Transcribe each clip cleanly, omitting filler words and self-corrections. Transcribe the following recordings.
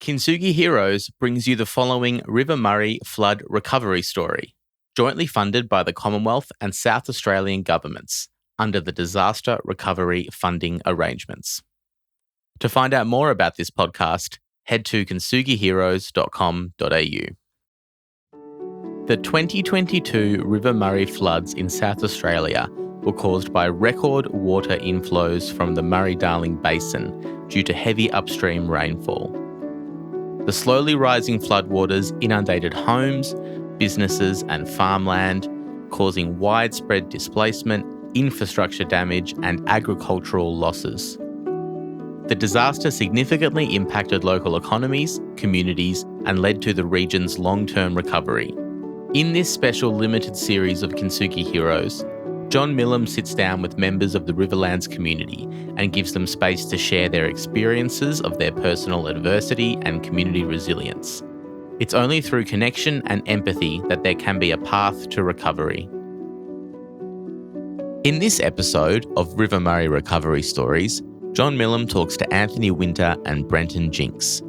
Kintsugi Heroes brings you the following River Murray flood recovery story, jointly funded by the Commonwealth and South Australian governments under the Disaster Recovery Funding Arrangements. To find out more about this podcast, head to kintsugiheroes.com.au. The 2022 River Murray floods in South Australia were caused by record water inflows from the Murray-Darling Basin due to heavy upstream rainfall. The slowly rising floodwaters inundated homes, businesses and farmland, causing widespread displacement, infrastructure damage and agricultural losses. The disaster significantly impacted local economies, communities and led to the region's long-term recovery. In this special limited series of Kintsugi Heroes, John Millam sits down with members of the Riverlands community and gives them space to share their experiences of their personal adversity and community resilience. It's only through connection and empathy that there can be a path to recovery. In this episode of River Murray Recovery Stories, John Millam talks to Anthony Winter and Brenton Jinks.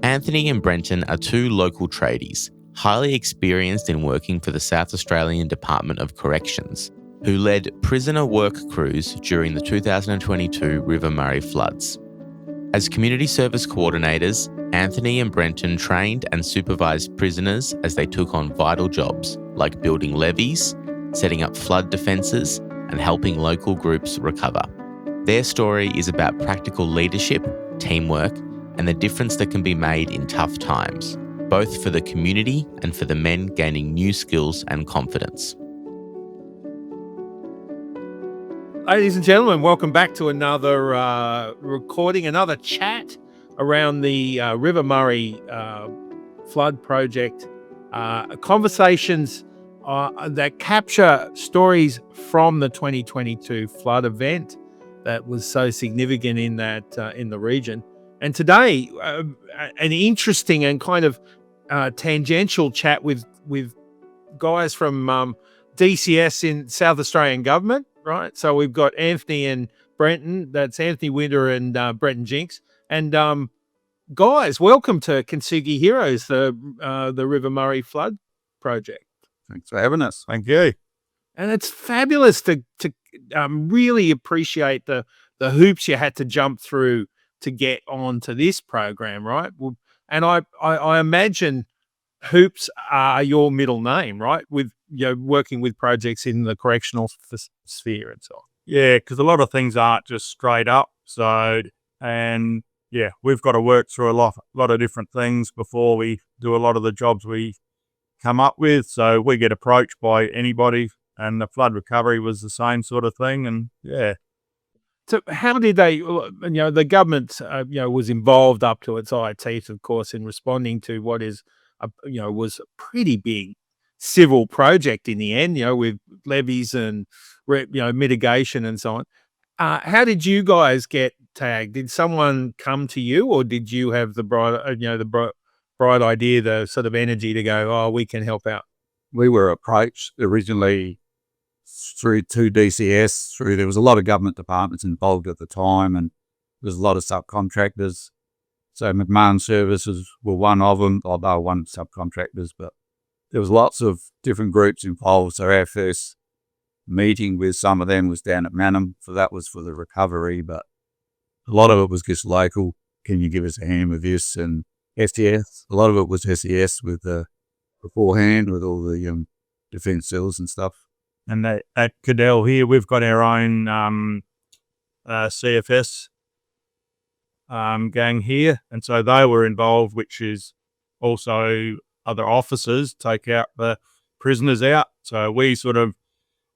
Anthony and Brenton are two local tradies, highly experienced in working for the South Australian Department of Corrections, who led prisoner work crews during the 2022 River Murray floods. As community service coordinators, Anthony and Brenton trained and supervised prisoners as they took on vital jobs like building levees, setting up flood defences, and helping local groups recover. Their story is about practical leadership, teamwork, and the difference that can be made in tough times, both for the community and for the men gaining new skills and confidence. Ladies and gentlemen, welcome back to another recording, another chat around the River Murray flood project. Conversations that capture stories from the 2022 flood event that was so significant in the region. And today, an interesting and kind of tangential chat with guys from DCS in South Australian government, right? So we've got Anthony and Brenton. That's Anthony Winter and Brenton Jinks. And guys, welcome to Kintsugi Heroes, the River Murray flood project. Thanks for having us. Thank you. And it's fabulous to really appreciate the hoops you had to jump through to get onto this program, right? And I imagine hoops are your middle name, right? With working with projects in the correctional sphere and so on. Yeah, because a lot of things aren't just straight up. We've got to work through a lot of different things before we do a lot of the jobs we come up with. So we get approached by anybody, and the flood recovery was the same sort of thing. And yeah. So how did they, the government, was involved up to its eye teeth, of course, in responding to what is, was a pretty big civil project in the end, with levees and, mitigation and so on. How did you guys get tagged? Did someone come to you, or did you have the bright idea, the sort of energy to go, oh, we can help out? We were approached originally through to DCS. There was a lot of government departments involved at the time, and there was a lot of subcontractors. So McMahon Services were one of them, although one subcontractors, but there was lots of different groups involved. So our first meeting with some of them was down at Mannum, so that was for the recovery, but a lot of it was just local. Can you give us a hand with this? And SES, a lot of it was SES with beforehand with all the defence cells and stuff. And at Cadell here, we've got our own CFS gang here. And so they were involved, which is also other officers take out the prisoners out. So we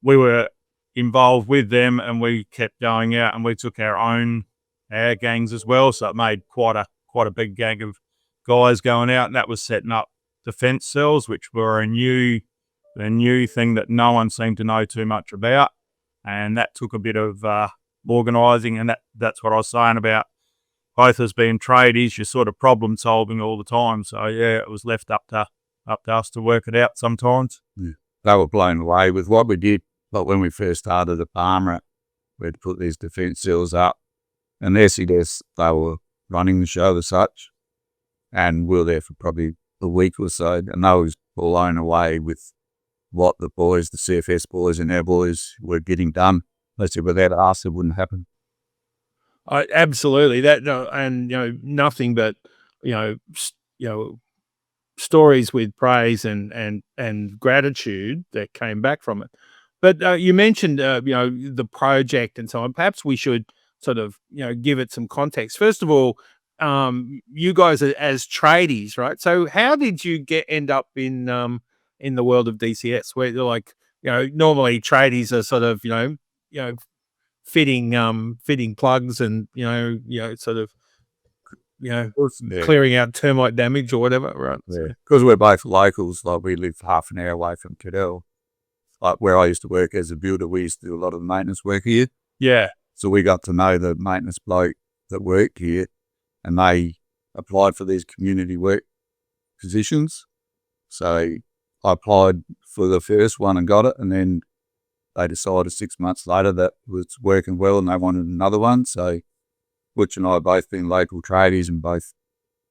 were involved with them, and we kept going out, and we took our gangs as well. So it made quite a big gang of guys going out, and that was setting up defence cells, which were a new thing that no one seemed to know too much about. And that took a bit of organising, and that's what I was saying about both as being tradies, you're sort of problem solving all the time. So yeah, it was left up to us to work it out sometimes. Yeah. They were blown away with what we did. But when we first started at Palmer, we had to put these defence cells up, and SES, they were running the show as such. and we were there for probably a week or so, and they was blown away with what the boys, the CFS boys and our boys were getting done. They said without us, it wouldn't happen. Absolutely. That, and nothing but stories with praise and gratitude that came back from it. But you mentioned the project and so on. Perhaps we should sort of give it some context. First of all, you guys are as tradies, right? So how did you end up in the world of DCS, where you're like, normally tradies are sort of fitting plugs and sort of clearing out termite damage or whatever, right? Yeah, because we're both locals. Like, we live half an hour away from Cadell. Like, where I used to work as a builder, we used to do a lot of the maintenance work here. Yeah. So we got to know the maintenance bloke that worked here, and they applied for these community work positions. So I applied for the first one and got it, and then they decided 6 months later that it was working well and they wanted another one. So Butch and I have both been local tradies and both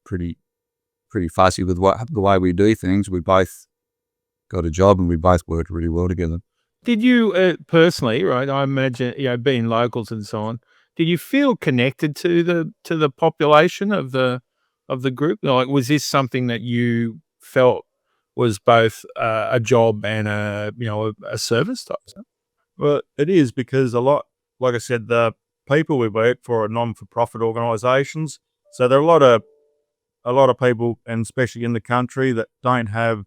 pretty fussy with the way we do things. We both got a job and we both worked really well together. Did you personally, right? I imagine being locals and so on. Did you feel connected to the population of the group? Like, was this something that you felt was both a job and a service type stuff? Well, it is, because a lot, like I said, the people we work for are non-for-profit organisations. So there are a lot of people, and especially in the country, that don't have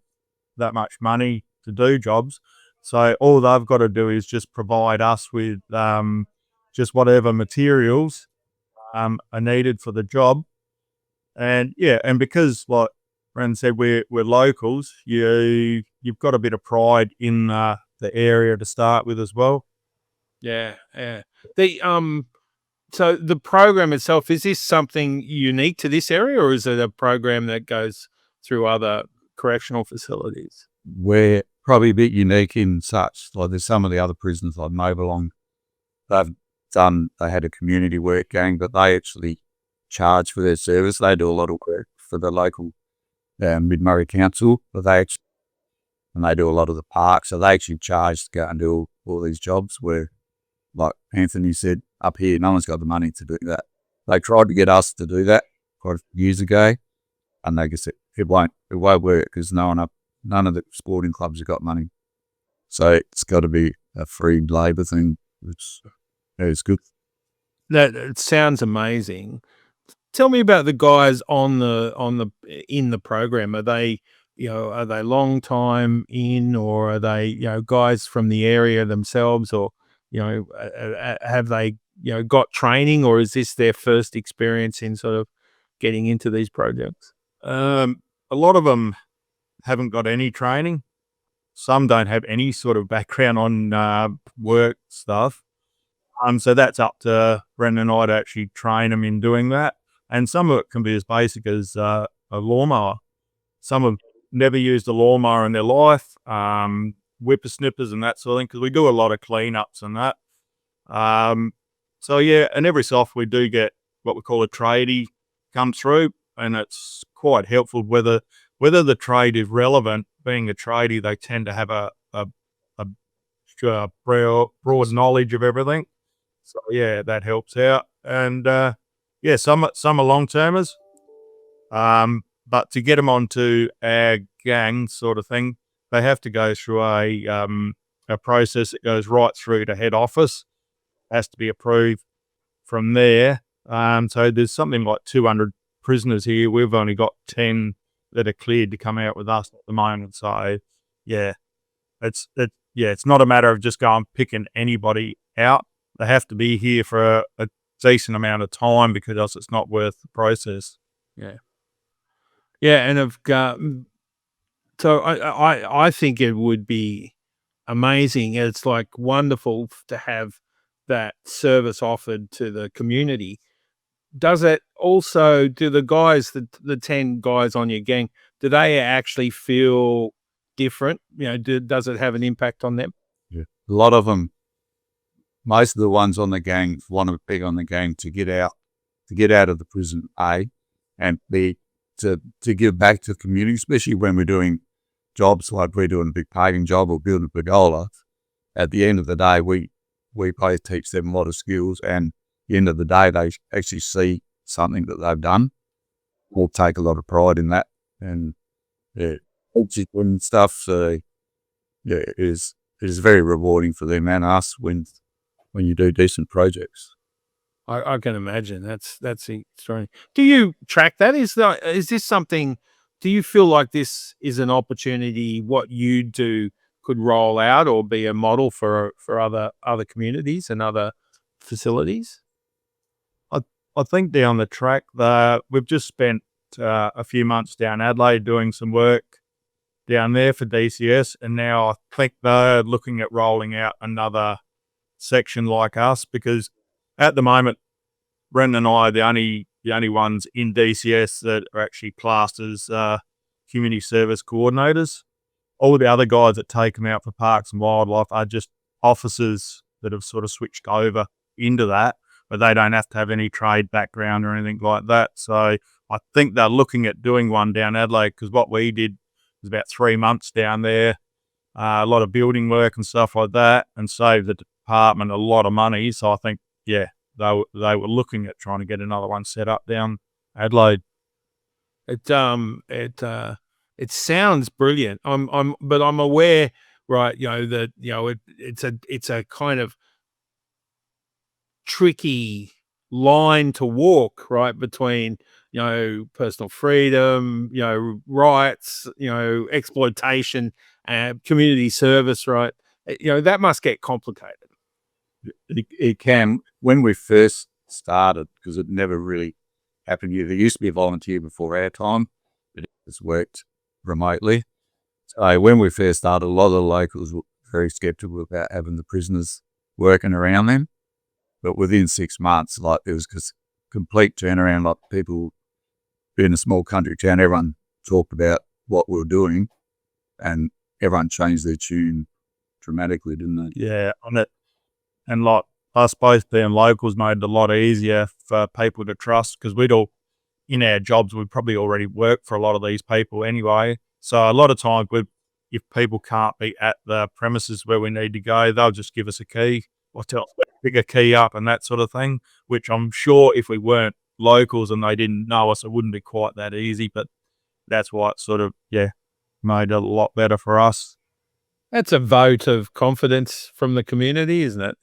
that much money to do jobs. So all they've got to do is just provide us with just whatever materials are needed for the job. And and because, like Brendan said, we're locals, you've got a bit of pride in the area to start with as well. Yeah. So the program itself, is this something unique to this area, or is it a program that goes through other correctional facilities? We're probably a bit unique in such, like, there's some of the other prisons like Mobilong, they had a community work gang, but they actually charge for their service. They do a lot of work for the local Mid-Murray Council, but they do a lot of the parks, so they actually charge to go and do all these jobs, where, like Anthony said, up here, no one's got the money to do that. They tried to get us to do that quite a few years ago, and they just said, it won't work, because none of the sporting clubs have got money. So it's got to be a free labour thing, which is good. That it sounds amazing. Tell me about the guys in the program. Are they long time in, or are they guys from the area themselves, or have they got training, or is this their first experience in sort of getting into these projects? A lot of them haven't got any training. Some don't have any sort of background on work stuff. So that's up to Brendan and I to actually train them in doing that. And some of it can be as basic as a lawnmower. Some have never used a lawnmower in their life, whippersnippers and that sort of thing, because we do a lot of cleanups and that. So and every so often we do get what we call a tradie come through, and it's quite helpful whether the trade is relevant. Being a tradie, they tend to have a broad knowledge of everything. So that helps out. And some are long-termers. But to get them onto our gang sort of thing, they have to go through a process that goes right through to head office. It has to be approved from there. So there's something like 200 prisoners here. We've only got 10 that are cleared to come out with us at the moment. So it's not a matter of just going picking anybody out. They have to be here for a decent amount of time, because else it's not worth the process. And I've got, so I think it would be amazing. It's like wonderful to have that service offered to the community. Does it also, do the guys, the 10 guys on your gang, do they actually feel different? Does it have an impact on them? Yeah, a lot of them. Most of the ones on the gang want to be on the gang to get out of the prison, A, and B, to give back to the community, especially when we're doing jobs like we're doing a big paving job or building a pergola. At the end of the day, we both teach them a lot of skills, and at the end of the day, they actually see something that they've done. We'll take a lot of pride in that, and and stuff. So yeah, it is very rewarding for them and us when you do decent projects. I can imagine that's extraordinary. Do you track that? Is this something? Do you feel like this is an opportunity? What you do could roll out or be a model for other communities and other facilities? I think down the track, we've just spent a few months down Adelaide doing some work down there for DCS, and now I think they're looking at rolling out another section like us, because at the moment, Brendan and I are the only ones in DCS that are actually classed as community service coordinators. All the other guys that take them out for parks and wildlife are just officers that have sort of switched over into that, but they don't have to have any trade background or anything like that. So I think they're looking at doing one down Adelaide, because what we did was about 3 months down there, a lot of building work and stuff like that, and saved the department a lot of money. So I think, yeah, they were looking at trying to get another one set up down Adelaide. It sounds brilliant. But I'm aware, right? That it's a kind of tricky line to walk, right, between personal freedom, rights, exploitation, and community service, right? That must get complicated. It can. When we first started, because it never really happened here, there used to be a volunteer before our time, but it just worked remotely. So when we first started, a lot of the locals were very skeptical about having the prisoners working around them. But within 6 months, it was just complete turnaround. Like, people being a small country town, everyone talked about what we were doing, and everyone changed their tune dramatically, didn't they? Yeah, on it. And I suppose being locals made it a lot easier for people to trust, because we'd all, in our jobs, we'd probably already worked for a lot of these people anyway. So a lot of times, if people can't be at the premises where we need to go, they'll just give us a key or tell us to pick a key up and that sort of thing, which I'm sure if we weren't locals and they didn't know us, it wouldn't be quite that easy. But that's why it sort of, made it a lot better for us. That's a vote of confidence from the community, isn't it?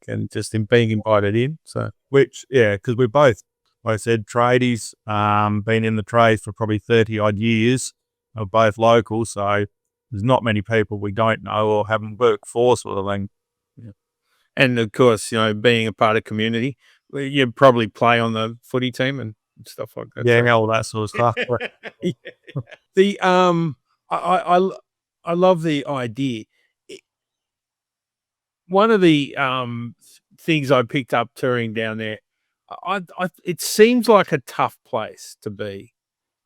And just in being invited in. So, because we both, like I said, tradies, been in the trades for probably 30 odd years, are both local. So there's not many people we don't know or haven't worked for, sort of thing. Yeah. And of course, being a part of community, you probably play on the footy team and stuff like that. Yeah, all that sort of stuff. I love the idea. One of the things I picked up touring down there, it seems like a tough place to be.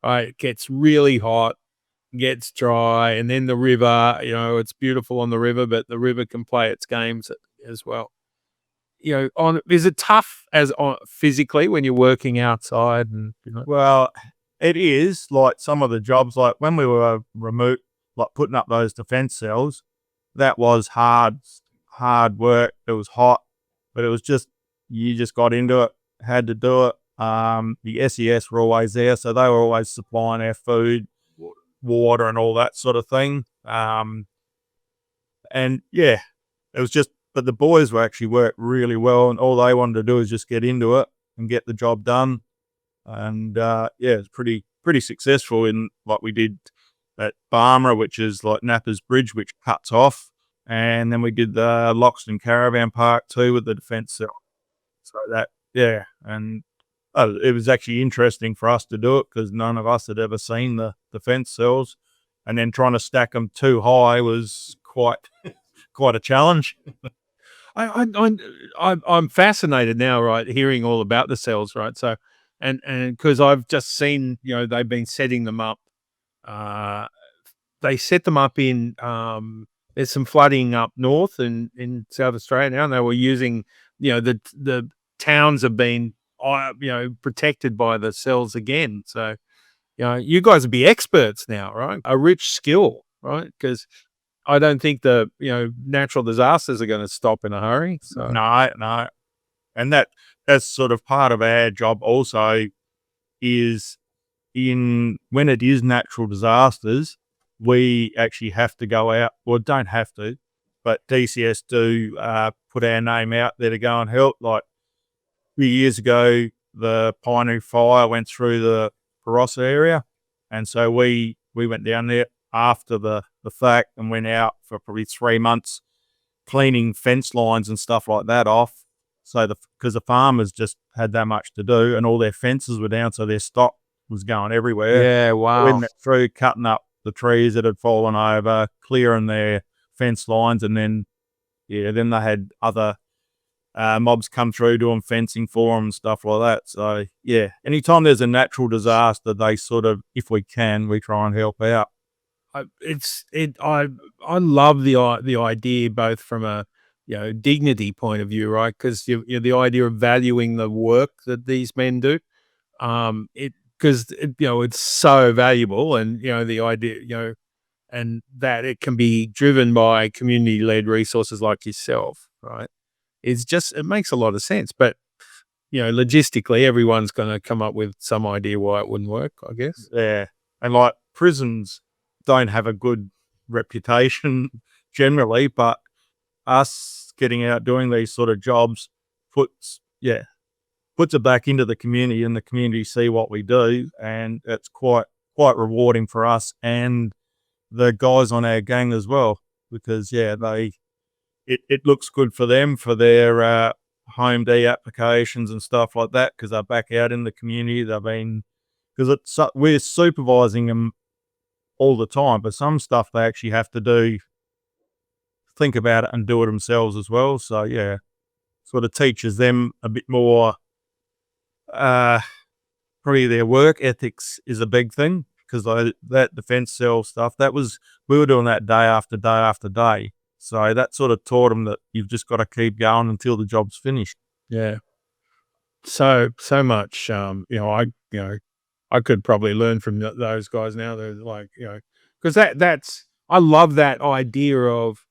Right? It gets really hot, gets dry, and then the river, it's beautiful on the river, but the river can play its games as well. Is it tough physically when you're working outside? And Well, it is. Like some of the jobs, like when we were remote, like putting up those defence cells, that was hard work. It was hot, but it was just, you just got into it, had to do it. The SES were always there, so they were always supplying our food, water and all that sort of thing. And yeah, it was just, but the boys were actually worked really well, and all they wanted to do is just get into it and get the job done. And it's pretty successful in what we did at Barmera, which is like Napper's Bridge, which cuts off. And then we did the Loxton Caravan Park too with the defence cell. So that, and it was actually interesting for us to do it because none of us had ever seen the defence cells. And then trying to stack them too high was quite a challenge. I'm fascinated now, right, hearing all about the cells, right? So, and because I've just seen, they've been setting them up. They set them up in, there's some flooding up north in South Australia now, and they were using, the towns have been, protected by the cells again. So, you guys would be experts now, right? A rich skill, right? Because I don't think the natural disasters are going to stop in a hurry. So No. And that's sort of part of our job also is when it is natural disasters, we actually have to go out, well, don't have to, but DCS do put our name out there to go and help. Like a few years ago, the Pioneer Fire went through the Barossa area. And so we went down there after the fact and went out for probably 3 months cleaning fence lines and stuff like that off. So because the farmers just had that much to do and all their fences were down, so their stock was going everywhere. yeah, wow. We went through cutting up the trees that had fallen over, clearing their fence lines, and then they had other mobs come through doing fencing for them and stuff like that. So anytime there's a natural disaster, they sort of, if we can, we try and help out. I love the idea both from a dignity point of view, right? Because the idea of valuing the work that these men do, it's so valuable, and the idea and that it can be driven by community led resources like yourself, right? It makes a lot of sense, but logistically, everyone's going to come up with some idea why it wouldn't work, I guess. Yeah, and like prisons don't have a good reputation generally, but us getting out doing these sort of jobs puts it back into the community, and the community see what we do, and it's quite rewarding for us and the guys on our gang as well, because it looks good for them for their home D applications and stuff like that, because they're back out in the community. We're supervising them all the time, but some stuff they actually have to think about it and do it themselves as well. So sort of teaches them a bit more. Probably their work ethics is a big thing, because that defence cell stuff, we were doing that day after day after day. So that sort of taught them that you've just got to keep going until the job's finished. Yeah. So much. I could probably learn from those guys now. They're like, because I love that idea of,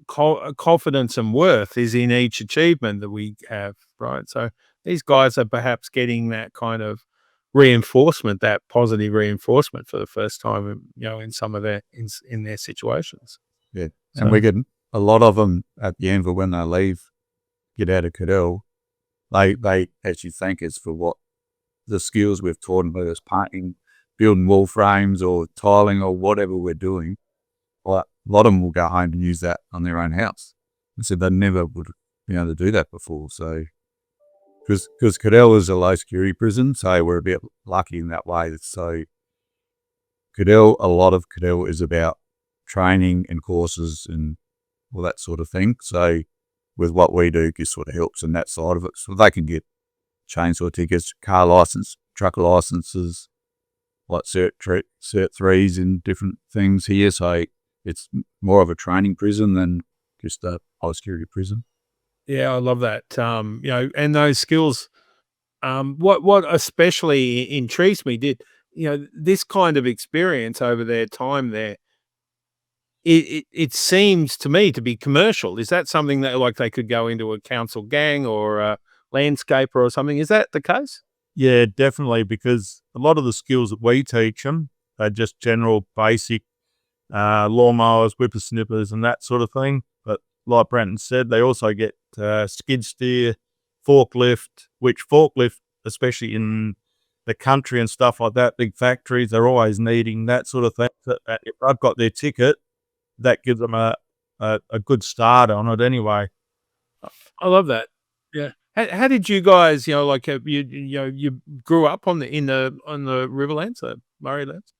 confidence and worth is in each achievement that we have, right? So these guys are perhaps getting that kind of reinforcement, that positive reinforcement for the first time, in some of in their situations. Yeah. And we get a lot of them at the end, for when they leave, get out of Cadell, they actually thank us for what the skills we've taught them, whether it's painting, building wall frames or tiling or whatever we're doing. Like, a lot of them will go home and use that on their own house. And so they never would be able to do that before. So, because Cadell is a low security prison, so we're a bit lucky in that way. So a lot of Cadell is about training and courses and all that sort of thing. So with what we do, it sort of helps in that side of it. So they can get chainsaw tickets, car license, truck licenses, like Cert 3s and different things here. So it's more of a training prison than just a high security prison. Yeah, I love that. And those skills, what especially intrigues me this kind of experience over their time there, it seems to me to be commercial. Is that something that, like, they could go into a council gang or a landscaper or something? Is that the case? Yeah, definitely, because a lot of the skills that we teach them are just general basic lawnmowers, whippersnippers and that sort of thing. But like Brenton said, they also get skid steer, forklift, which especially in the country and stuff like that, big factories, they're always needing that sort of thing. If I've got their ticket, that gives them a good start on it anyway. I love that. Yeah. How did you guys, you grew up on the Riverlands, the Murraylands?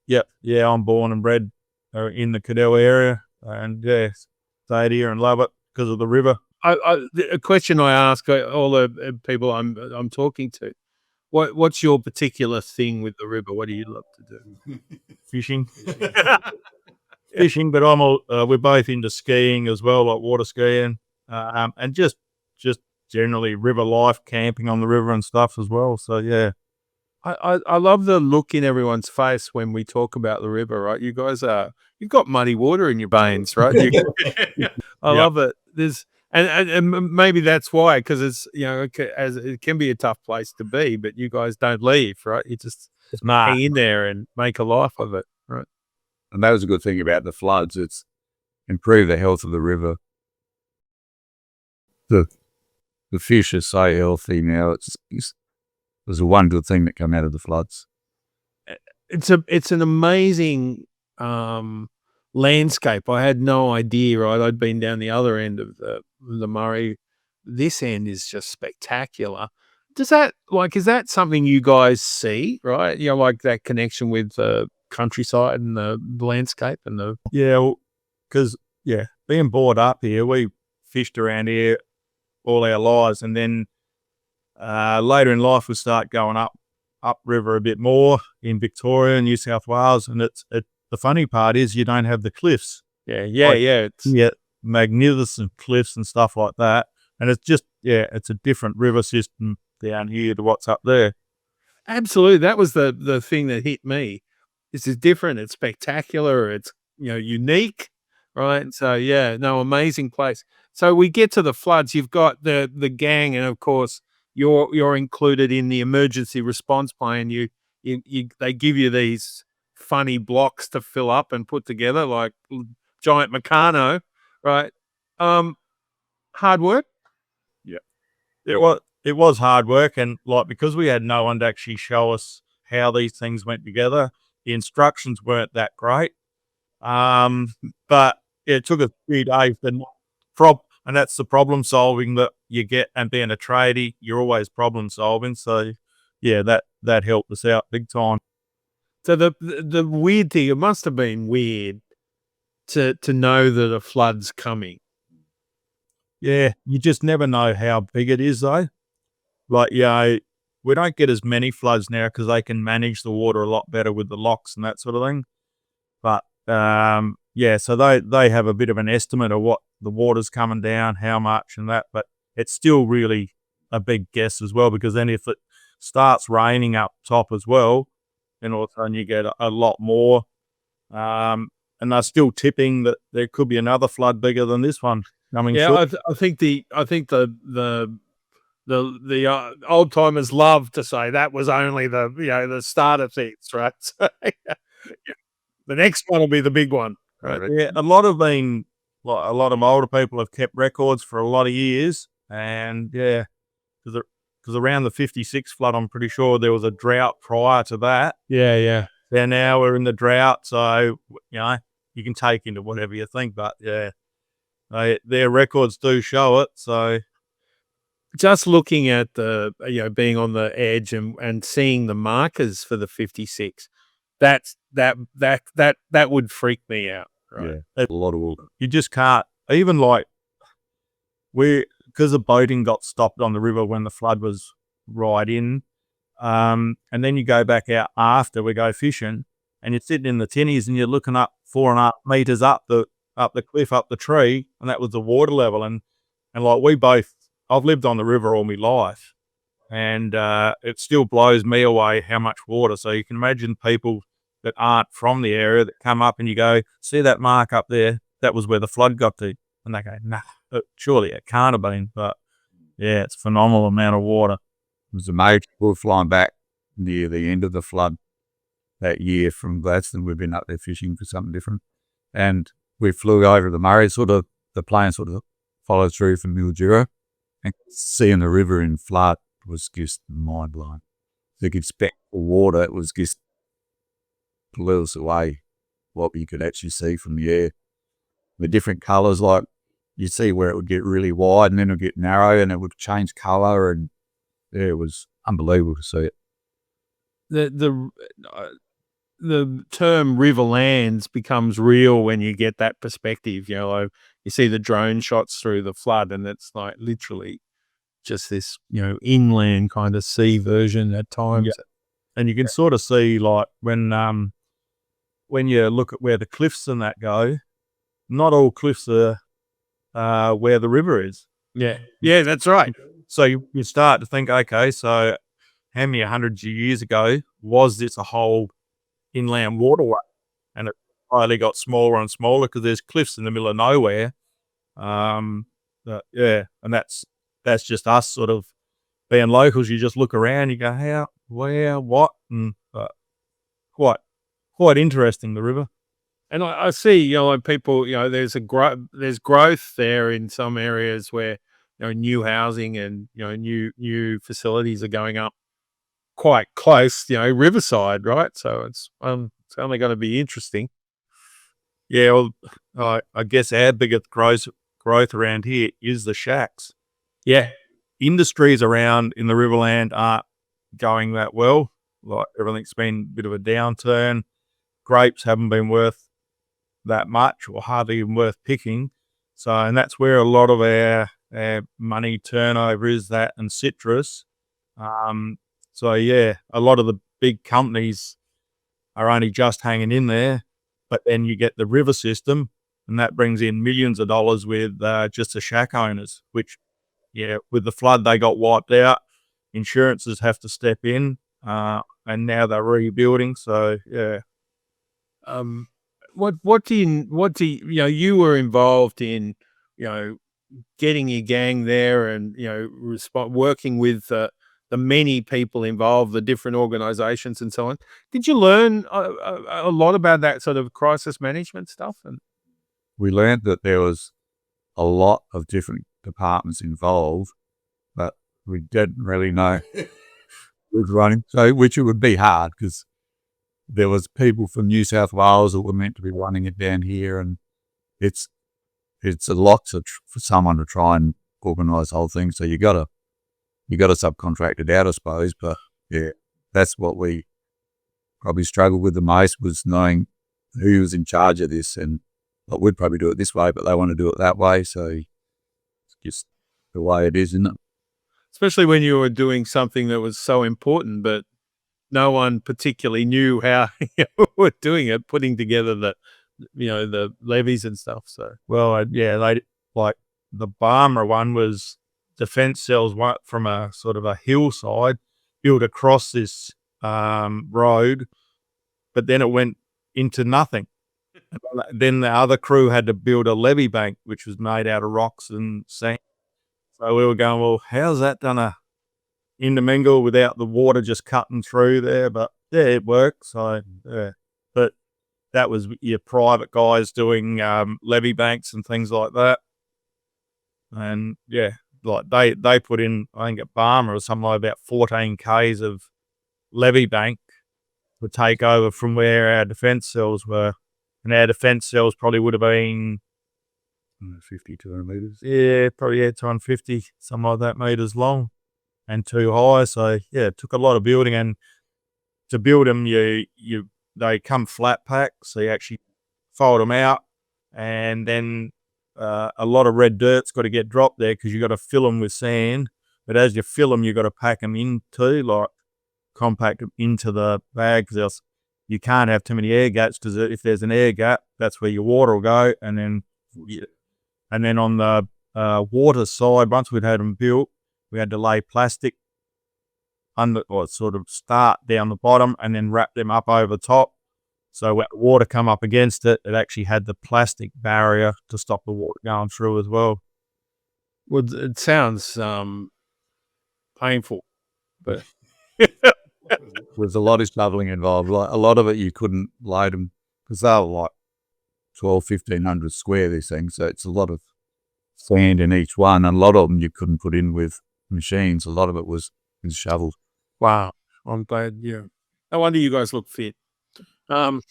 Yep. Yeah, I'm born and bred in the Cadell area, and stayed here and love it because of the river. A question I ask all the people I'm talking to: what's your particular thing with the river? What do you love to do? Fishing. Fishing, but we're both into skiing as well, like water skiing, and just generally river life, camping on the river and stuff as well. So yeah. I love the look in everyone's face when we talk about the river, right? You guys you've got muddy water in your veins, right? I Yeah. love it. There's and maybe that's why, because it's as it can be a tough place to be, but you guys don't leave, right? You just Nah. hang in there and make a life of it, right? And that was a good thing about the floods. It's improved the health of the river. The fish are so healthy now. There's a one good thing that came out of the floods. It's an amazing landscape. I had no idea, right? I'd been down the other end of the Murray. This end is just spectacular. Is that something you guys see, right? Like that connection with the countryside and the landscape and the Yeah, because being brought up here, we fished around here all our lives, and then later in life we start going upriver a bit more in Victoria, New South Wales, and the funny part is you don't have the cliffs. yeah. It's magnificent cliffs and stuff like that, and it's just it's a different river system down here to what's up there. Absolutely. That was the thing that hit me. This is different. It's spectacular. It's, unique, right? So amazing place. So we get to the floods. You've got the gang, and of course you're included in the emergency response plan. They give you these funny blocks to fill up and put together like giant Meccano, right? Hard work. It was hard work, and because we had no one to actually show us how these things went together, the instructions weren't that great. But it took us 3 days and that's the problem solving that you get, and being a tradie, you're always problem solving. So that helped us out big time. So the weird thing, it must have been weird to know that a flood's coming. Yeah, you just never know how big it is though. We don't get as many floods now because they can manage the water a lot better with the locks and that sort of thing. But so they have a bit of an estimate of what the water's coming down, how much and that, but it's still really a big guess as well, because then if it starts raining up top as well, then all of a sudden you get a lot more. And they're still tipping that there could be another flood bigger than this one coming. Yeah, I think the old timers love to say that was only the start of things, right? So, the next one will be the big one, right? Yeah, a lot of older people have kept records for a lot of years, and because around the 56 flood, I'm pretty sure there was a drought prior to that. Yeah. And now we're in the drought, so you can take into whatever you think, but their records do show it. So just looking at the being on the edge and seeing the markers for the 56, that would freak me out. Right? Yeah, a lot of water. You just can't, even because the boating got stopped on the river when the flood was right in. And then you go back out after we go fishing, and you're sitting in the tinnies and you're looking up 4.5 meters up the cliff, up the tree, and that was the water level. And I've lived on the river all my life, and it still blows me away how much water. So you can imagine people that aren't from the area that come up and you go, see that mark up there? That was where the flood got to. And they go, nah, surely it can't have been. But yeah, it's a phenomenal amount of water. It was amazing. We were flying back near the end of the flood that year from Gladstone. We've been up there fishing for something different. And we flew over the Murray, the plane sort of followed through from Mildura. And seeing the river in flood was just mind-blowing. You could expect water. It was just blew us away what you could actually see from the air. The different colours, like you see where it would get really wide and then it would get narrow and it would change colour, and it was unbelievable to see it. The term riverlands becomes real when you get that perspective. You see the drone shots through the flood, and it's like literally just this inland kind of sea version at times. Yeah. And you can sort of see, like, when you look at where the cliffs and that go, not all cliffs are where the river is. Yeah, that's right. So you start to think, okay, so how many hundreds of years ago was this a whole inland waterway? And it slowly got smaller and smaller because there's cliffs in the middle of nowhere. But yeah, and that's just us sort of being locals. You just look around, you go, how, where, what, and quite interesting, the river. And I see, like people, there's growth there in some areas where, new housing and, new facilities are going up quite close, riverside, right? So it's only going to be interesting. Yeah, well, I guess our biggest growth around here is the shacks. Yeah. Industries around in the Riverland aren't going that well. Like everything's been a bit of a downturn. Grapes haven't been worth that much or hardly even worth picking. So, and that's where a lot of our money turnover is, that and citrus. So yeah, a lot of the big companies are only just hanging in there, but then you get the river system and that brings in millions of dollars with just the shack owners, which, yeah, with the flood, they got wiped out. Insurances have to step in, and now they're rebuilding. So yeah. What do you, you were involved in, getting your gang there and, working with the many people involved, the different organizations and so on. Did you learn a lot about that sort of crisis management stuff? And We learned that there was a lot of different departments involved, but we didn't really know who's running. So, which it would be hard because there was people from New South Wales that were meant to be running it down here, and it's a lot for someone to try and organise the whole thing. So you got to subcontract it out, I suppose. But yeah, that's what we probably struggled with the most, was knowing who was in charge of this. And we'd probably do it this way, but they want to do it that way. So it's just the way it is, isn't it? Especially when you were doing something that was so important, but no one particularly knew how you were doing it, putting together the levees and stuff. So, well, yeah, they like the Barmera one was defence cells from a sort of a hillside built across this road, but then it went into nothing. Then the other crew had to build a levee bank, which was made out of rocks and sand. So we were going, well, how's that done intermingle without the water just cutting through there? But yeah, it worked. So yeah, but that was your private guys doing levee banks and things like that. And yeah, like they put in, I think at Barmera or something like about 14 Ks of levee bank to take over from where our defence cells were. And our defence cells probably would have been 50, 200 metres. Yeah, probably 250, something like that, metres long and too high. So yeah, it took a lot of building, and to build them, they come flat pack, so you actually fold them out, and then a lot of red dirt's got to get dropped there because you got to fill them with sand. But as you fill them, you got to pack them into, like, compact them into the bag, because you can't have too many air gaps, because if there's an air gap, that's where your water will go. And then on the water side, once we'd had them built, we had to lay plastic under, or sort of start down the bottom and then wrap them up over top. So when the water come up against it, it actually had the plastic barrier to stop the water going through as well. Well, it sounds painful, but There's a lot of shoveling involved. Like, a lot of it you couldn't load them because they were like 1,500 square, these things. So it's a lot of sand in each one, and a lot of them you couldn't put in with machines. A lot of it was shovels. Wow, I'm glad. Yeah, no wonder you guys look fit. What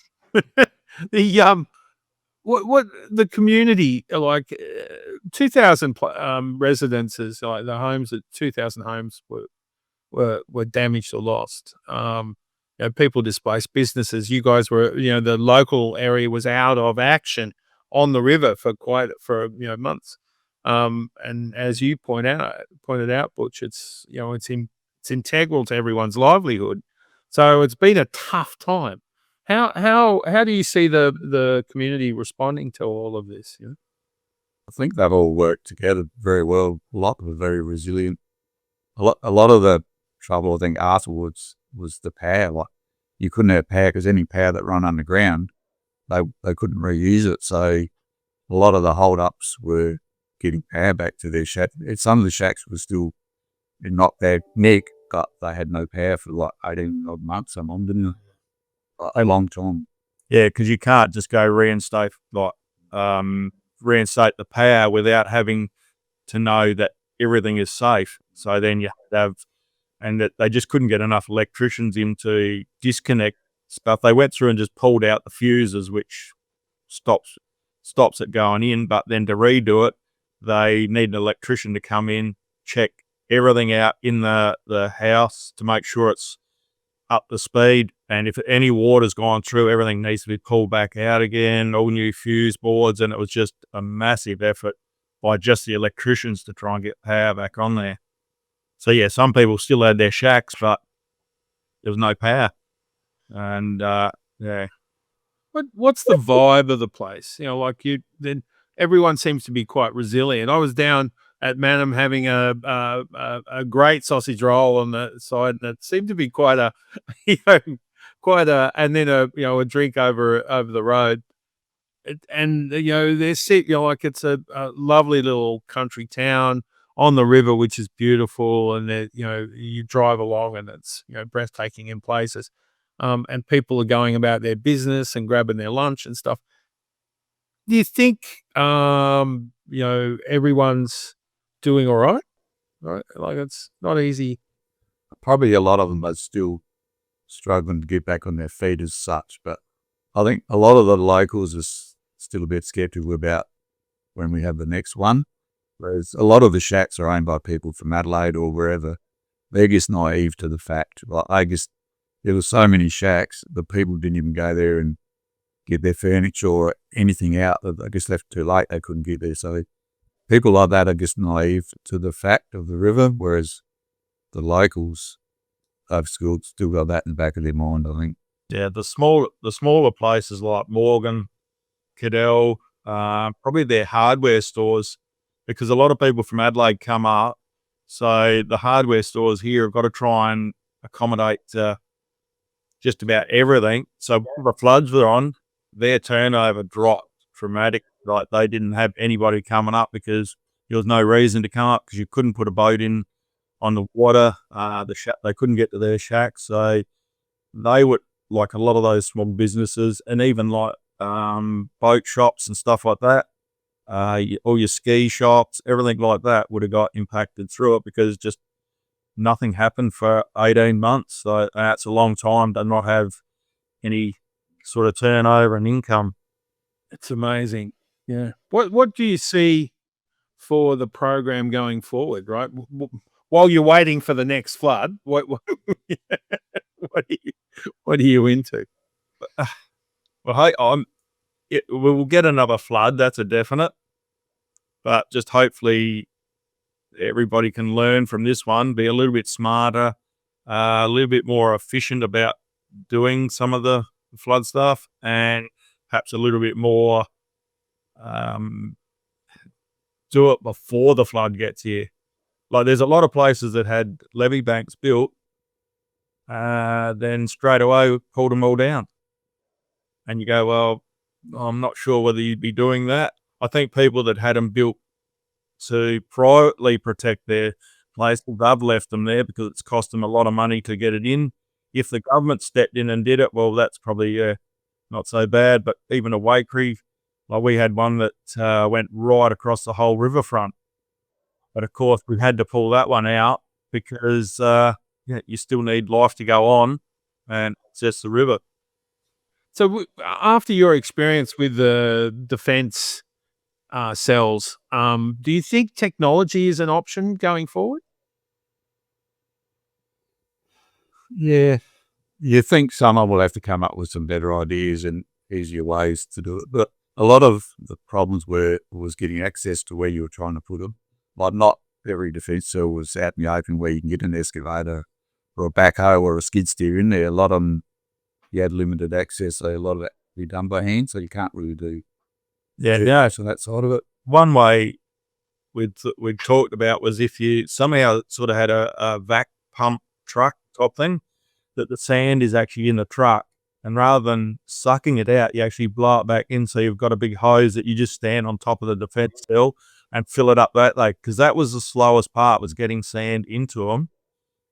the community, like 2,000 residences, like the homes, at 2,000 homes were damaged or lost. People displaced, businesses. You guys were, the local area was out of action on the river for months. And as you pointed out, Butch, it's integral to everyone's livelihood. So it's been a tough time. How do you see the community responding to all of this? I think they've all worked together very well. A lot were very resilient. A lot of the trouble, I think, afterwards was the power. Like, you couldn't have power because any power that run underground, they couldn't reuse it. So a lot of the hold-ups were getting power back to their shack. Some of the shacks were still in not bad nick, but they had no power for like 18 odd months. Some of them didn't. A long time. Yeah, because you can't just go reinstate the power without having to know that everything is safe. So then you have, and that they just couldn't get enough electricians in to disconnect stuff. They went through and just pulled out the fuses, which stops it going in. But then to redo it, they need an electrician to come in, check everything out in the house to make sure it's up to speed. And if any water's gone through, everything needs to be pulled back out again, all new fuse boards. And it was just a massive effort by just the electricians to try and get power back on there. So yeah, some people still had their shacks, but there was no power. And yeah. What's the vibe of the place? Like then everyone seems to be quite resilient. I was down at Manham having a great sausage roll on the side, and it seemed to be quite a, and then a drink over the road. And they're like it's a lovely little country town on the river, which is beautiful, and you drive along and it's breathtaking in places, and people are going about their business and grabbing their lunch and stuff. Do you think everyone's doing all right? Right, like it's not easy. Probably a lot of them are still struggling to get back on their feet as such, but I think a lot of the locals are still a bit skeptical about when we have the next one. Whereas a lot of the shacks are owned by people from Adelaide or wherever. They're just naive to the fact. Like, I guess there were so many shacks, the people didn't even go there and get their furniture or anything out. They just left too late. They couldn't get there. So people like that are just naive to the fact of the river, whereas the locals have still got that in the back of their mind, I think. Yeah, the smaller places like Morgan, Cadell, probably their hardware stores, because a lot of people from Adelaide come up. So the hardware stores here have got to try and accommodate just about everything. So when the floods were on, their turnover dropped dramatically. Like, they didn't have anybody coming up because there was no reason to come up, because you couldn't put a boat in on the water. They couldn't get to their shacks. So they would, like a lot of those small businesses, and even like boat shops and stuff like that, all your ski shops, everything like that would have got impacted through it, because just nothing happened for 18 months. So that's a long time to not have any sort of turnover and income. It's amazing. Yeah. What do you see for the program going forward, right? While you're waiting for the next flood, what are you into? Well, hey, we'll get another flood. That's a definite. But just hopefully everybody can learn from this one, be a little bit smarter, a little bit more efficient about doing some of the flood stuff, and perhaps a little bit more do it before the flood gets here. Like, there's a lot of places that had levee banks built, then straight away pulled them all down. And you go, well, I'm not sure whether you'd be doing that. I think people that had them built to privately protect their place, they've left them there because it's cost them a lot of money to get it in. If the government stepped in and did it, well, that's probably not so bad. But even a Waikerie, like, we had one that went right across the whole riverfront. But of course, we had to pull that one out because you still need life to go on, and it's just the river. So after your experience with the defence cells, do you think technology is an option going forward? Yeah. You think someone will have to come up with some better ideas and easier ways to do it. But a lot of the problems was getting access to where you were trying to put them. Like, not every defence cell was out in the open where you can get an excavator or a backhoe or a skid steer in there. A lot of them, you had limited access, so a lot of that can be done by hand, so you can't really do so that side of it. One way we'd talked about was if you somehow sort of had a vac pump truck type thing, that the sand is actually in the truck. And rather than sucking it out, you actually blow it back in. So you've got a big hose that you just stand on top of the defense hill and fill it up that way. Because that was the slowest part, was getting sand into them.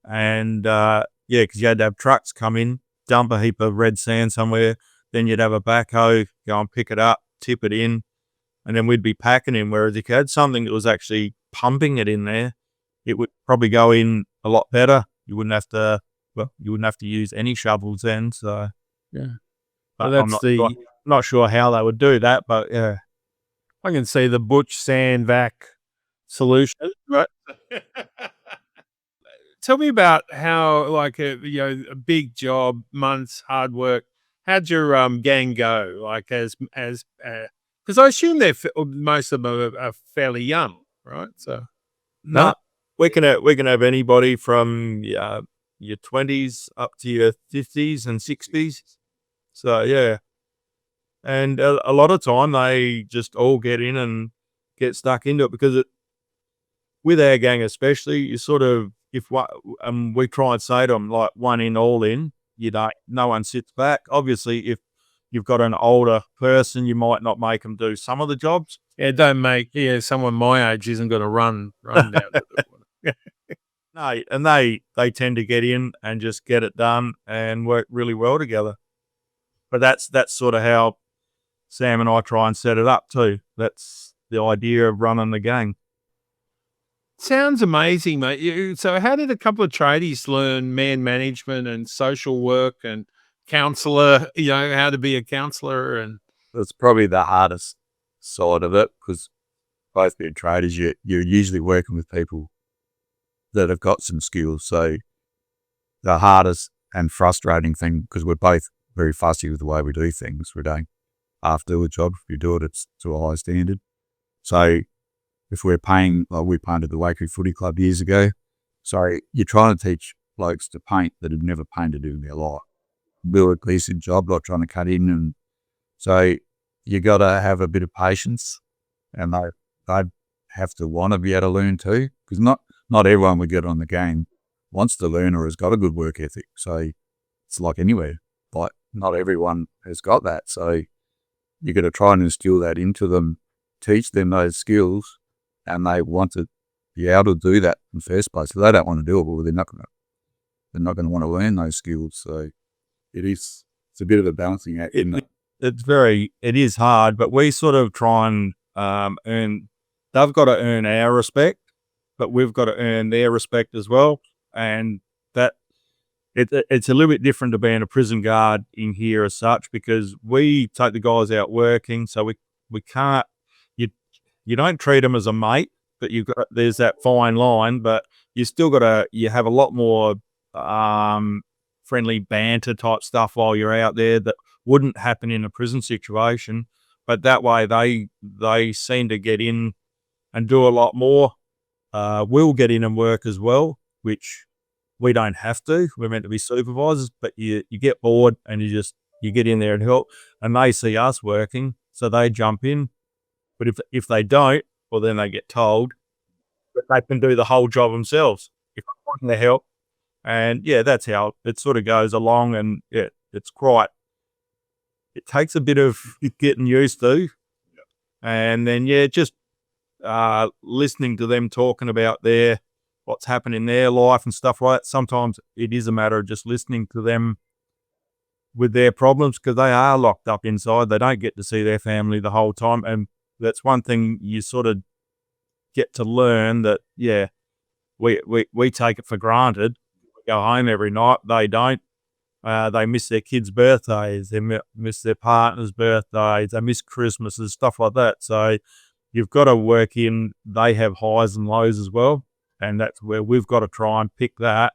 And because you had to have trucks come in, dump a heap of red sand somewhere. Then you'd have a backhoe, go and pick it up, tip it in, and then we'd be packing in. Whereas if you had something that was actually pumping it in there, it would probably go in a lot better. You wouldn't have to use any shovels then. So Yeah. but Well, I'm that's not sure how they would do that, but yeah. I can see the Butch sand vac solution. Right. Tell me about how, like, a big job, months, hard work. How'd your gang go? Like, because I assume most of them are fairly young, right? So No, we can have anybody from your 20s up to your 50s and 60s. So yeah, and a lot of time they just all get in and get stuck into it, because with our gang especially, you sort of, we try and say to them, like, one in, all in. No one sits back. Obviously, if you've got an older person, you might not make them do some of the jobs. Yeah, someone my age isn't going to run down to the water. No, and they tend to get in and just get it done and work really well together. But that's sort of how Sam and I try and set it up too. That's the idea of running the gang. Sounds amazing, mate. So how did a couple of tradies learn man management and social work and counselor, how to be a counselor? And That's probably the hardest side of it, because both being traders, you're usually working with people that have got some skills. So the hardest and frustrating thing, because we're both very fussy with the way we do things, we don't half do a job. If you do it, it's to a high standard. So if we're paying, like we painted the Wakery Footy Club years ago, so you're trying to teach blokes to paint that have never painted in their life. Do a decent job, like trying to cut in, and so you got to have a bit of patience, and they have to want to be able to learn too, because not everyone we get on the game wants to learn or has got a good work ethic. So it's like anywhere, like not everyone has got that. So you got to try and instill that into them, teach them those skills, and they want to be able to do that in the first place. If they don't want to do it, well, they're not going to want to learn those skills. So it's a bit of a balancing act. It is hard, but we sort of try and earn. They've got to earn our respect, but we've got to earn their respect as well. And that it's a little bit different to being a prison guard in here as such, because we take the guys out working, so we can't. You don't treat them as a mate, but there's that fine line, but you still you have a lot more friendly banter type stuff while you're out there that wouldn't happen in a prison situation. But that way they seem to get in and do a lot more. We'll get in and work as well, which we don't have to. We're meant to be supervisors, but you get bored and you get in there and help, and they see us working, so they jump in. But if they don't, well, then they get told that they can do the whole job themselves if they want their help. And yeah, that's how it sort of goes along. And yeah, it takes a bit of getting used to. And then, just listening to them talking about what's happening in their life and stuff like that. Sometimes it is a matter of just listening to them with their problems, because they are locked up inside. They don't get to see their family the whole time. And that's one thing you sort of get to learn, that, we take it for granted. We go home every night. They don't. They miss their kids' birthdays. They miss their partner's birthdays. They miss Christmas and stuff like that. So you've got to work in, they have highs and lows as well. And that's where we've got to try and pick that,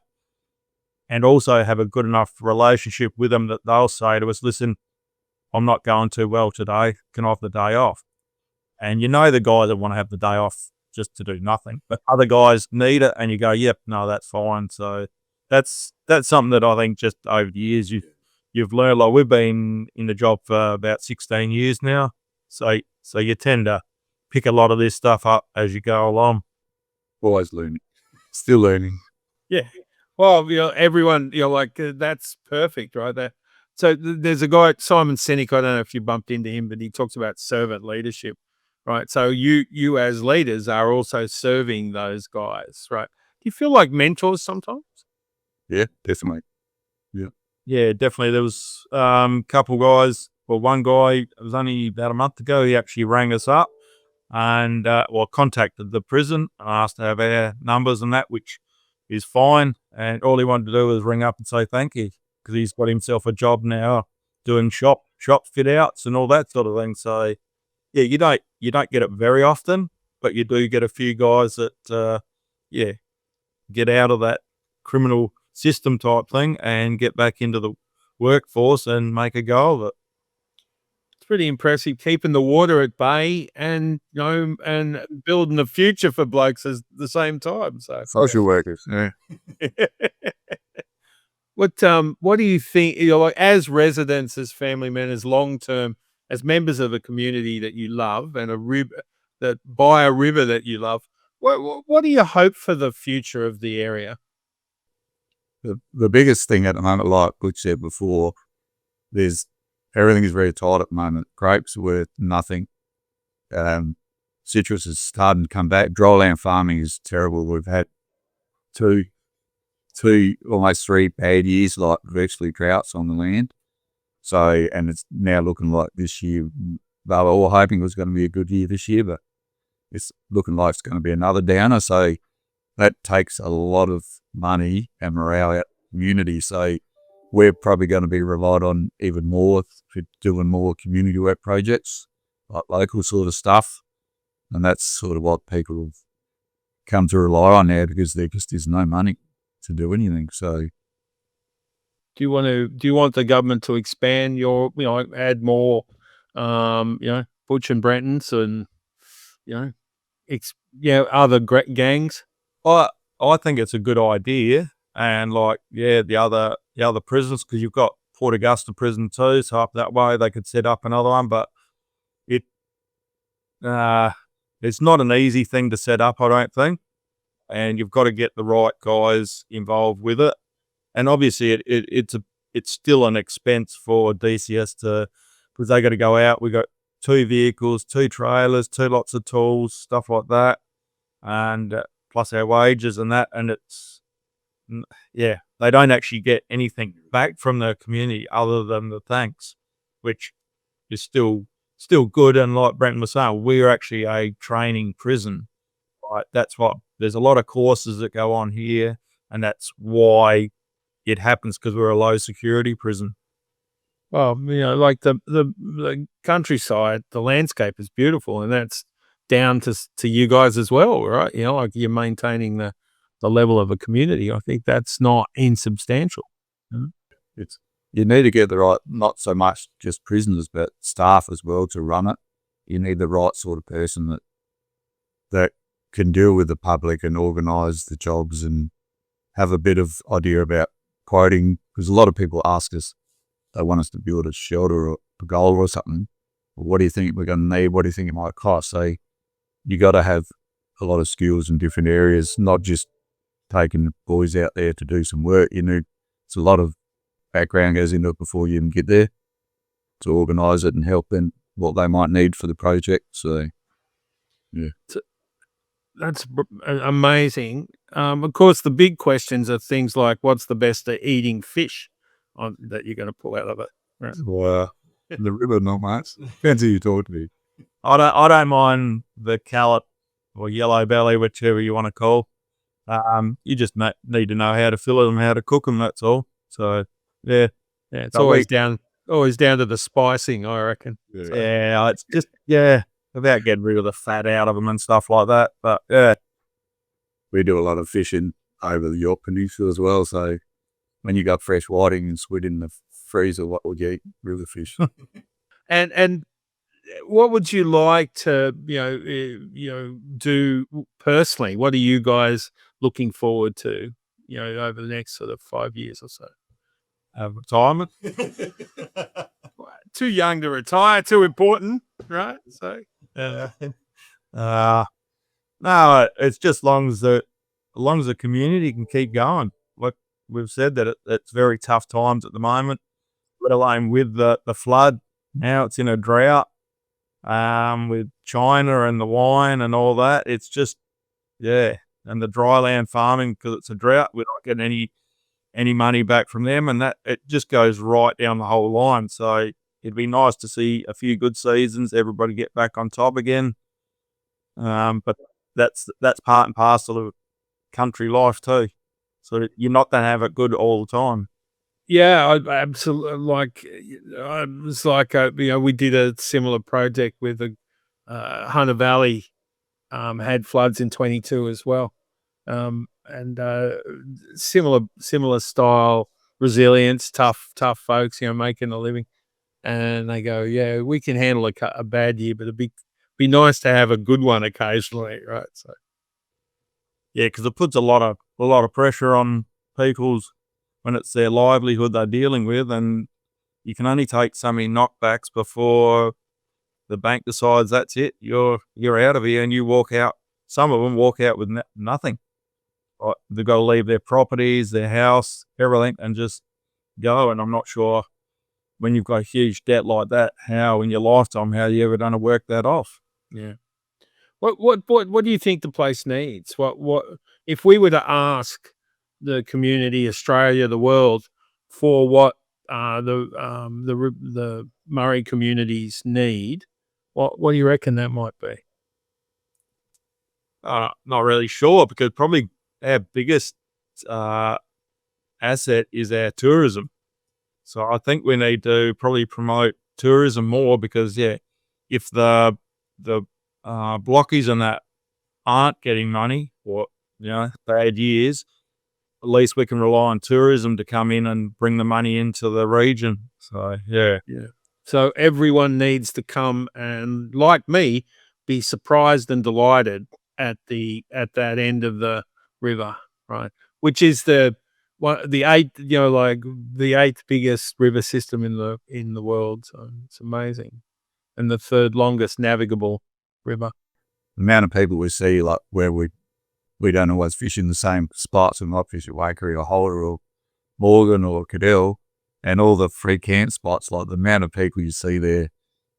and also have a good enough relationship with them that they'll say to us, listen, I'm not going too well today. Can I have the day off? And the guys that want to have the day off just to do nothing, but other guys need it, and you go, yep, no, that's fine. So that's something that I think just over the years you've learned. Like, we've been in the job for about 16 years now. So you tend to pick a lot of this stuff up as you go along. Always learning, still learning. yeah, Well, everyone, like that's perfect, right? So there's a guy, Simon Sinek. I don't know if you bumped into him, but he talks about servant leadership, right? So you as leaders are also serving those guys, right? Do you feel like mentors sometimes? Yeah, definitely. Yeah, definitely. There was a couple guys. Well, one guy, it was only about a month ago, he actually rang us up and, contacted the prison and asked to have our numbers and that, which is fine. And all he wanted to do was ring up and say thank you because he's got himself a job now doing shop fit outs and all that sort of thing. So, yeah, you don't get it very often, but you do get a few guys that, get out of that criminal system type thing and get back into the workforce and make a go of it. It's pretty impressive, keeping the water at bay and and building a future for blokes at the same time. So Social workers. Yeah. what do you think, like as residents, as family members, long term, as members of a community that you love and a river that by a river that you love, what do you hope for the future of the area? The biggest thing at the moment, like Butch said before, everything is very tight at the moment. Grapes are worth nothing. Citrus is starting to come back. Dryland farming is terrible. We've had two, almost 3 bad years, like virtually droughts on the land. So, and it's now looking like this year, they were all hoping it was going to be a good year this year, but it's looking like it's going to be another downer. So that takes a lot of money and morale out of the community. So we're probably going to be relied on even more for doing more community work projects, like local sort of stuff. And that's sort of what people have come to rely on now because there just is no money to do anything. So Do you want the government to expand add more, Butch and Brentons and, other gangs? I think it's a good idea, and the other prisons because you've got Port Augusta prison too, so up that way they could set up another one, but it it's not an easy thing to set up, I don't think, and you've got to get the right guys involved with it, and obviously it's still an expense for DCS because they got to go out. We got 2 vehicles, 2 trailers, 2 lots of tools, stuff like that, and plus our wages and that, and they don't actually get anything back from the community other than the thanks, which is still good. And like Brenton was saying, we're actually a training prison, right? That's what there's a lot of courses that go on here, and that's why it happens because we're a low security prison. Well, like the countryside, the landscape is beautiful, and that's down to you guys as well, right? Like you're maintaining the level of a community. I think that's not insubstantial. You need to get the right, not so much just prisoners, but staff as well to run it. You need the right sort of person that can deal with the public and organise the jobs and have a bit of idea about quoting. Because a lot of people ask us, they want us to build a shelter or a goal or something. What do you think we're going to need? What do you think it might cost? So you got to have a lot of skills in different areas, not just taking the boys out there to do some work. It's a lot of background goes into it before you even get there to organise it and help them what they might need for the project. So, yeah. That's amazing. Of course, the big questions are things like what's the best at eating fish that you're going to pull out of it. Right? Well, the river, not much. Depends who you talk to. I don't mind the callot or yellow belly, whichever you want to call. You just need to know how to fill them, how to cook them. That's all. So it's always down to the spicing, I reckon. Yeah, it's just about getting rid of the fat out of them and stuff like that. But we do a lot of fishing over the York Peninsula as well. So when you got fresh whiting and squid in the freezer, what would you eat? River fish. And what would you like to do personally? What are you guys looking forward to over the next sort of 5 years or so? Retirement. Too young to retire, too important, right? So no, it's just long as the community can keep going. Like we've said that it's very tough times at the moment, let alone with the flood. Now it's in a drought, with China and the wine and all that. It's just, yeah. And the dry land farming, because it's a drought, we're not getting any money back from them, and that it just goes right down the whole line. So it'd be nice to see a few good seasons, everybody get back on top again. But that's part and parcel of country life too. So you're not going to have it good all the time. Yeah, I absolutely it's like we did a similar project with the Hunter Valley, had floods in 22 as well, and similar style resilience, tough folks, making a living, and they go, yeah, we can handle a bad year, but it'd be nice to have a good one occasionally, right? So yeah, because it puts a lot of pressure on people's when it's their livelihood they're dealing with, and you can only take so many knockbacks before the bank decides that's it. You're out of here, and you walk out. Some of them walk out with nothing. Right? They've got to leave their properties, their house, everything, and just go. And I'm not sure when you've got a huge debt like that, how in your lifetime, how you ever going to work that off? yeah. What do you think the place needs? What if we were to ask the community, Australia, the world, for what the Murray communities need? What do you reckon that might be? Not really sure, because probably our biggest asset is our tourism. So I think we need to probably promote tourism more, because if the blockies and that aren't getting money, or bad years, at least we can rely on tourism to come in and bring the money into the region. So yeah. So everyone needs to come and, like me, be surprised and delighted at that end of the river, right? Which is the eighth biggest river system in the world. So it's amazing, and the third longest navigable river. The amount of people we see, like where we don't always fish in the same spots, and might fish at Waikerie or Holder or Morgan or Cadell, and all the free camp spots, like the amount of people you see there,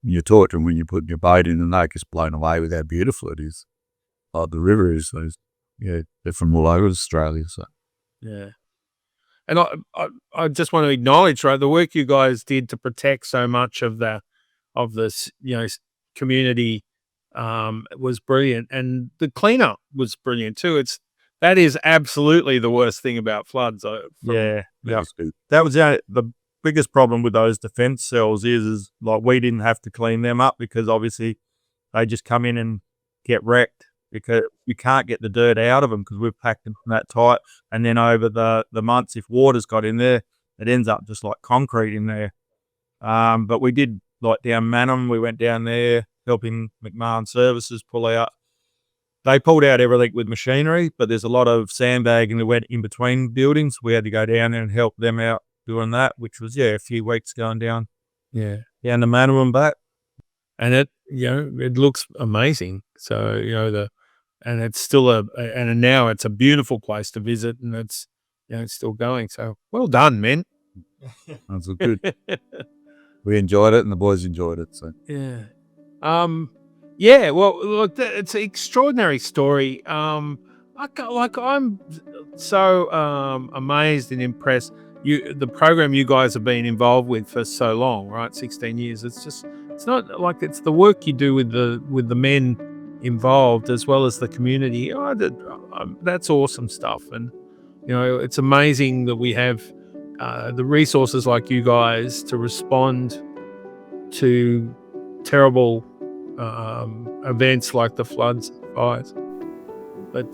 and you talk to them when you're putting your boat in, and they're just blown away with how beautiful it is. Like the river is, they're from all over Australia. So yeah. And I just want to acknowledge, right, the work you guys did to protect so much of this community was brilliant, and the cleanup was brilliant too. That is absolutely the worst thing about floods. That was the biggest problem with those defence cells is like we didn't have to clean them up, because obviously they just come in and get wrecked, because you can't get the dirt out of them because we've packed them that tight. And then over the months, if water's got in there, it ends up just like concrete in there. But we did, like down Manham, we went down there helping McMahon Services pull out. They pulled out everything with machinery, but there's a lot of sandbagging that went in between buildings. We had to go down there and help them out doing that, which was, a few weeks going down. Yeah. Down to Manham and back. And it looks amazing. So, and it's still and now it's a beautiful place to visit, and it's still going. So well done, men. that's good. We enjoyed it, and the boys enjoyed it. So yeah. Yeah, well, look, it's an extraordinary story. I'm so amazed and impressed. The program you guys have been involved with for so long, right? 16 years. It's not like it's the work you do with the men involved as well as the community. That's awesome stuff, and it's amazing that we have the resources like you guys to respond to terrible events like the floods and fires. But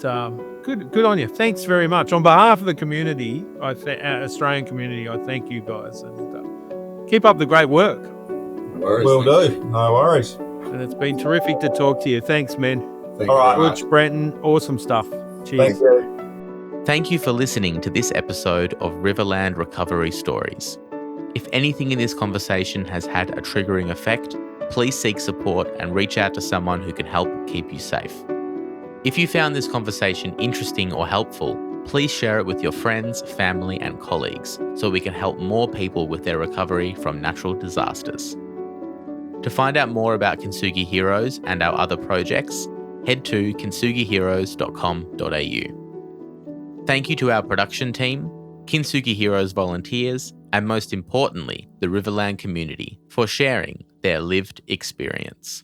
good on you. Thanks very much. On behalf of the community, Australian community, I thank you guys, and keep up the great work. No worries. Will do. No worries. And it's been terrific to talk to you. Thanks, men. Thank you All right, very much. Butch, Brenton, awesome stuff. Cheers. Thank you. Thank you for listening to this episode of Riverland Recovery Stories. If anything in this conversation has had a triggering effect, please seek support and reach out to someone who can help keep you safe. If you found this conversation interesting or helpful, please share it with your friends, family, and colleagues so we can help more people with their recovery from natural disasters. To find out more about Kintsugi Heroes and our other projects, head to kintsugiheroes.com.au. Thank you to our production team, Kintsugi Heroes volunteers, and most importantly, the Riverland community for sharing their lived experience.